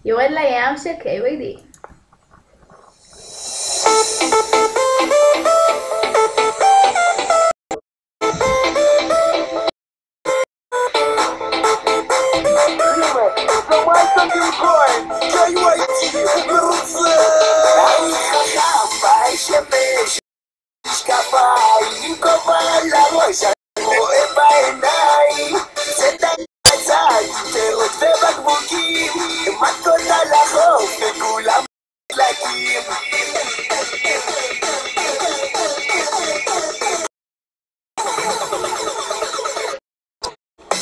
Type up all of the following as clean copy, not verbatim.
יורד לים של KYD. משקפיים, כובע על הראש, אני רואה בעיניים, זה בצד, פירות ובקבוקים, מכות על החוף, וכולם מדלקים.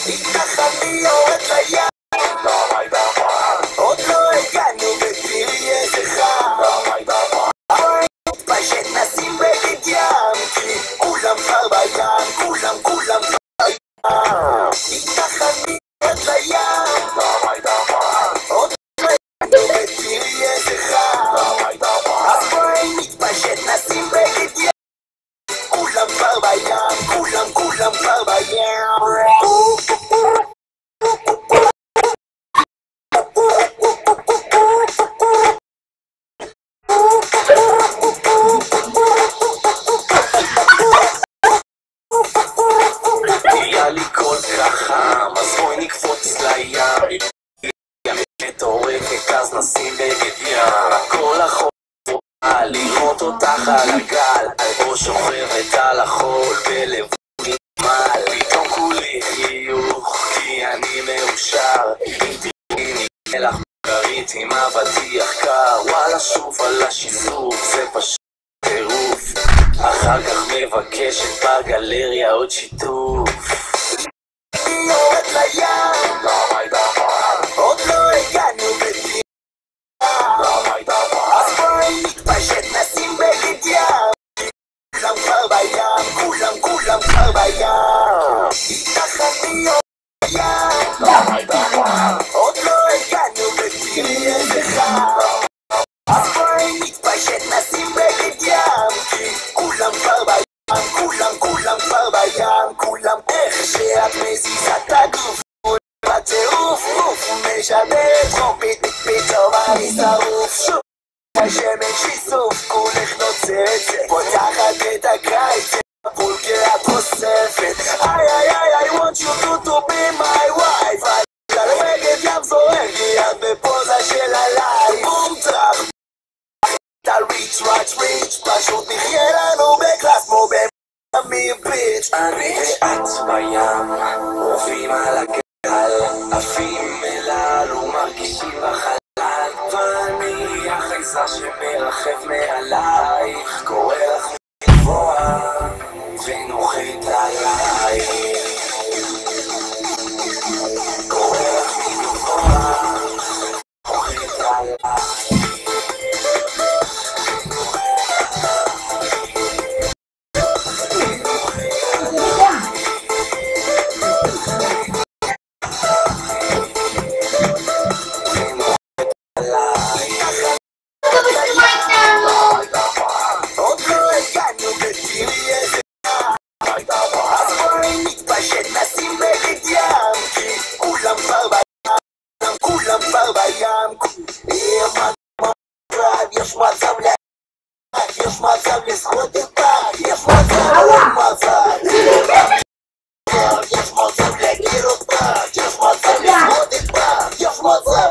התנחלתי יורד לים, עוד לא הגענו ותראי איזה חם, פשוט נשים בגד ים, כי כולם כבר בים, כולם כבר בים. התנחלתי יורד לים, עוד לא הגענו ותראי איזה חם, אז בואי נתפשט נשים בגד ים, כולם כבר בים, כולם כבר בים. היה לי כל כך חם, אז בואי נקפוץ לים, גם מטורפת אז נשים בגד ים, כל החול לראות אותך על הגל, או שוכבת על החול בלב נגמל, פתאום כולי חיוך כי אני מאושר, אם תראי נקנה לך מגרית עם אבטיח קר, וואלה שוב על השיסוף זה פשוט טירוף, אחר כך מבקשת בגלריה עוד שיתוף. אני יורד לים, עוד לא הגענו בדיוק, אז בואי נתפשט נשים בגד ים, כולם כבר בים, כולם כבר בים. התנחלתי יורד לים, עוד לא הגענו ותראי איזה חם, אז בואי נתפשט נשים בגד ים, כי כולם כבר בים, כולם כבר בים, כולם איך שאת מזיזה את הגוף, בטירוף גוף, משדרת טרומפית, פתאום אני שרוף שוב, השמש שיסוף, כולך נוצצת, פותחת את הקיץ, הפול כאת חושפת, I want you to be my wife, על בגד ים זורק, כי את בפוזה של הלייב, בום טראח, אתה ריץ', פשוט נחיה לנו בקלאס כמו אמיר ביץ'. אני ואת בים, עופים על הגל, עפים אל על ומרגישים בחלל, ואני החייזר שמרחב מעלייך, קורא לך מגבוה ונוחת עלייך, קורא לך מגבוה ונוחת עלייך. יש מצב לזכות איתה, יש מצב להכיר אותה, יש מצב לזכות איתה, יש מצב